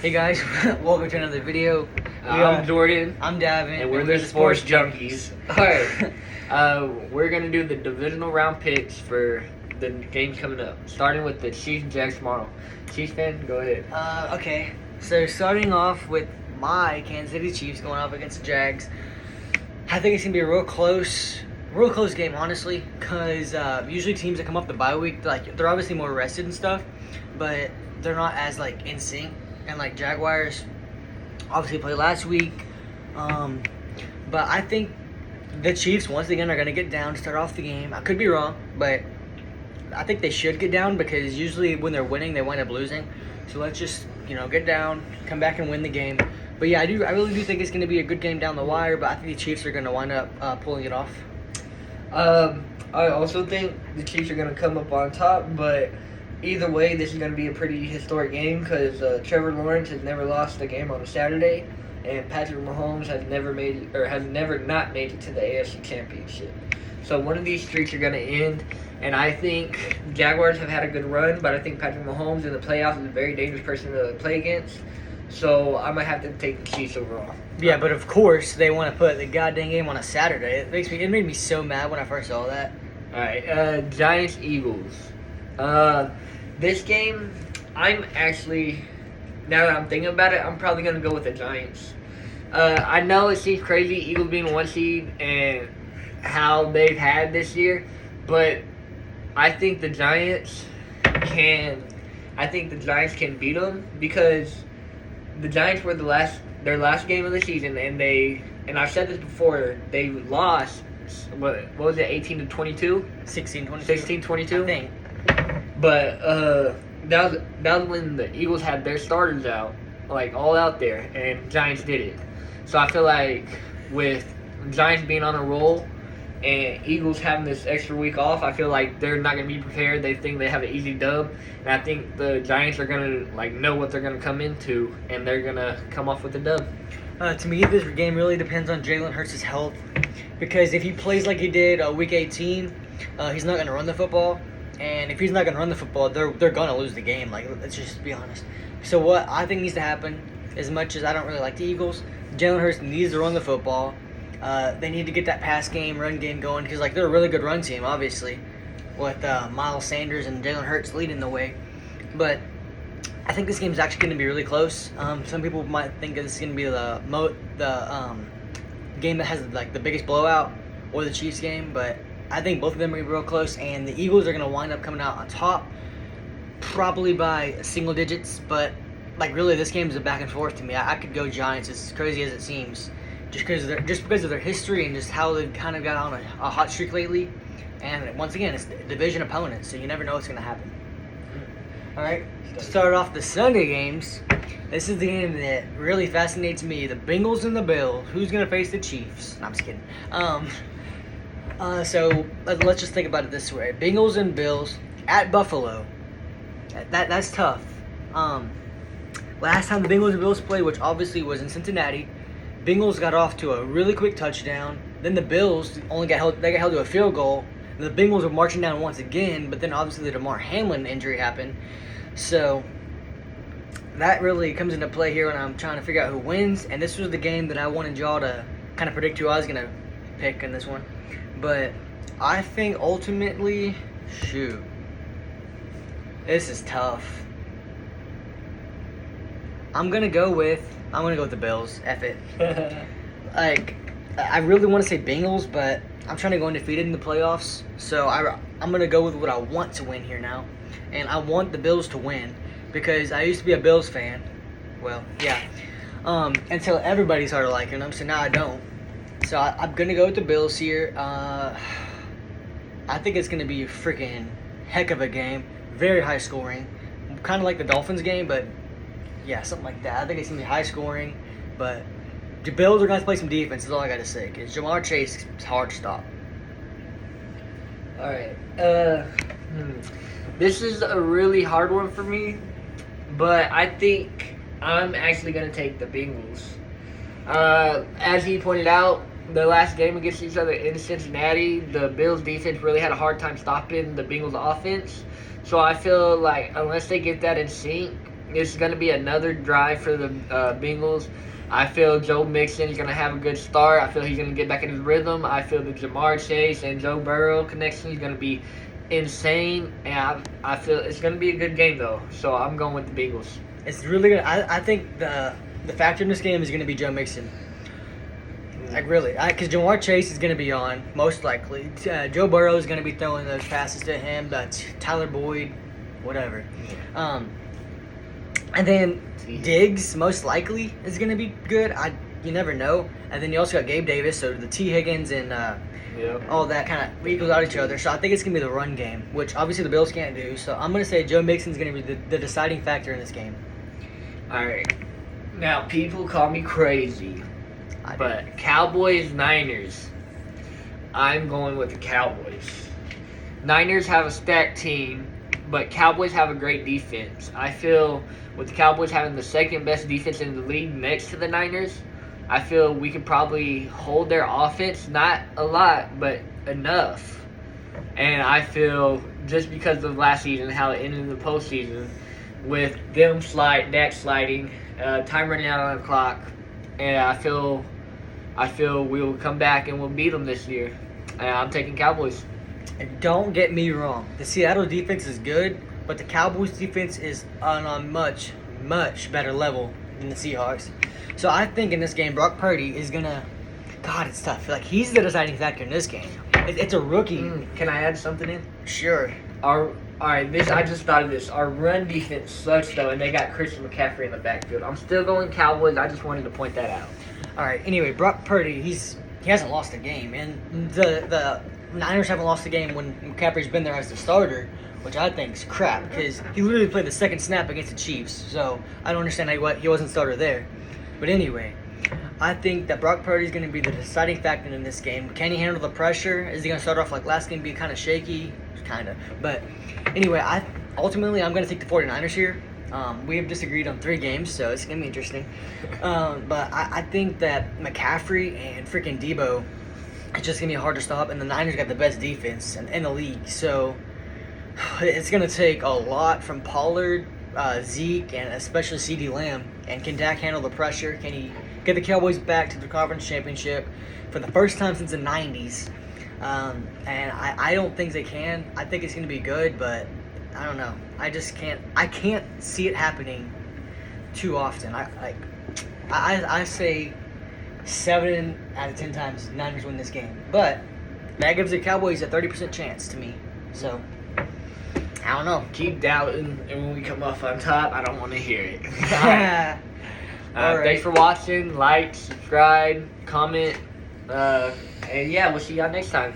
Hey guys, welcome to another video. I'm Jordan, I'm Davin, and we're the Sports Junkies. Alright, we're going to do the divisional round picks for the games coming up, starting with the Chiefs and Jags tomorrow. Chiefs fan, go ahead. Okay, so starting off with my Kansas City Chiefs going up against the Jags, I think it's gonna be a real close game, honestly. Because usually teams that come off the bye week, they're obviously more rested and stuff, but they're not as in sync. And Jaguars obviously played last week, but I think the Chiefs once again are gonna get down to start off the game. I could be wrong, but I think they should get down because usually when they're winning, they wind up losing. So let's just get down, come back and win the game. But yeah, I really do think it's going to be a good game down the wire. But I think the Chiefs are going to wind up pulling it off. I also think the Chiefs are going to come up on top, but either way, this is going to be a pretty historic game because Trevor Lawrence has never lost a game on a Saturday, and Patrick Mahomes has never not made it to the AFC Championship. So one of these streaks are going to end, and I think Jaguars have had a good run, but I think Patrick Mahomes in the playoffs is a very dangerous person to play against. So I might have to take the Chiefs overall. Yeah, but of course they want to put the goddamn game on a Saturday. It made me so mad when I first saw that. All right, Giants Eagles. This game, I'm actually, now that I'm thinking about it, I'm probably gonna go with the Giants. I know it seems crazy, Eagles being 1 seed and how they've had this year, but I think the Giants can beat them because the Giants were their last game of the season, and I've said this before, they lost, what was it, 18-22? 16-22. 16-22? I think. But that was when the Eagles had their starters out, all out there, and Giants did it. So I feel like with Giants being on a roll and Eagles having this extra week off, I feel like they're not going to be prepared. They think they have an easy dub, and I think the Giants are going to know what they're going to come into, and they're going to come off with a dub. To me, this game really depends on Jalen Hurts' health, because if he plays like he did Week 18, he's not going to run the football, and if he's not going to run the football, they're going to lose the game. Let's just be honest. So what I think needs to happen, as much as I don't really like the Eagles, Jalen Hurts needs to run the football. They need to get that pass game, run game going because they're a really good run team, obviously, with Miles Sanders and Jalen Hurts leading the way. But I think this game is actually going to be really close. Some people might think this is going to be the game that has the biggest blowout, or the Chiefs game. But I think both of them are going to be real close, and the Eagles are going to wind up coming out on top, probably by single digits. But really, this game is a back and forth to me. I could go Giants, as crazy as it seems. Just because of their history and just how they've kind of got on a hot streak lately. And once again, it's division opponents, so you never know what's going to happen. All right, to start off the Sunday games, this is the game that really fascinates me. The Bengals and the Bills. Who's going to face the Chiefs? No, I'm just kidding. So let's just think about it this way. Bengals and Bills at Buffalo. That's tough. Last time the Bengals and Bills played, which obviously was in Cincinnati, Bengals got off to a really quick touchdown. Then the Bills got held to a field goal. The Bengals were marching down once again, but then obviously the DeMar Hamlin injury happened. So that really comes into play here when I'm trying to figure out who wins. And this was the game that I wanted y'all to kind of predict who I was going to pick in this one. But I think ultimately, this is tough. I'm gonna go with the Bills. F it. I really want to say Bengals, but I'm trying to go undefeated in the playoffs. So I'm gonna go with what I want to win here now, and I want the Bills to win because I used to be a Bills fan. Well, yeah. Until everybody started liking them, so now I don't. So I'm gonna go with the Bills here. I think it's gonna be a freaking heck of a game, very high scoring, kind of like the Dolphins game, but. Yeah, something like that. I think it's going to be high scoring, but the Bills are going to play some defense, is all I got to say, because Jamar Chase is hard to stop. All right. This is a really hard one for me, but I think I'm actually going to take the Bengals. As he pointed out, the last game against each other in Cincinnati, the Bills defense really had a hard time stopping the Bengals offense. So I feel like unless they get that in sync, it's going to be another drive for the Bengals. I feel Joe Mixon is going to have a good start. I feel he's going to get back in his rhythm. I feel the Jamar Chase and Joe Burrow connection is going to be insane. And I feel it's going to be a good game, though. So I'm going with the Bengals. It's really good. I think the factor in this game is going to be Joe Mixon. Like, really. Because Jamar Chase is going to be on, most likely. Joe Burrow is going to be throwing those passes to him. That's Tyler Boyd, whatever. And then Diggs, most likely, is going to be good. You never know. And then you also got Gabe Davis, so the T. Higgins and all that kind of equals out each other. So I think it's going to be the run game, which obviously the Bills can't do. So I'm going to say Joe Mixon's going to be the deciding factor in this game. All right. Now, people call me crazy, but Cowboys-Niners, I'm going with the Cowboys. Niners have a stacked team, but Cowboys have a great defense. I feel with the Cowboys having the second best defense in the league next to the Niners, I feel we could probably hold their offense, not a lot, but enough. And I feel just because of last season, how it ended in the postseason, with them Dak sliding, time running out on the clock, and I feel we will come back and we'll beat them this year. I'm taking Cowboys. And don't get me wrong, the Seattle defense is good, but the Cowboys defense is on a much, much better level than the Seahawks. So I think in this game, Brock Purdy is gonna. God, it's tough. Like, he's the deciding factor in this game. It's a rookie. Can I add something in? Sure. All right, I just thought of this. Our run defense sucks, though, and they got Christian McCaffrey in the backfield. I'm still going Cowboys. I just wanted to point that out. All right. Anyway, Brock Purdy, he hasn't lost a game, and the Niners haven't lost a game when McCaffrey's been there as the starter, which I think is crap because he literally played the second snap against the Chiefs. So I don't understand how he wasn't starter there. But anyway, I think that Brock Purdy is going to be the deciding factor in this game. Can he handle the pressure? Is he going to start off like last game, be kind of shaky? Kind of. But anyway, ultimately I'm going to take the 49ers here. We have disagreed on 3 games, so it's going to be interesting. But I think that McCaffrey and freaking Debo, it's just going to be hard to stop. And the Niners got the best defense in the league. So it's going to take a lot from Pollard, Zeke, and especially CeeDee Lamb. And can Dak handle the pressure? Can he get the Cowboys back to the conference championship for the first time since the 90s? And I don't think they can. I think it's going to be good, but I don't know. I can't see it happening too often. I say 7 out of 10 times Niners win this game. But that gives the Cowboys a 30% chance to me. So I don't know. Keep doubting, and when we come off on top, I don't want to hear it. All right. Thanks for watching. Like, subscribe, comment, and yeah, we'll see y'all next time.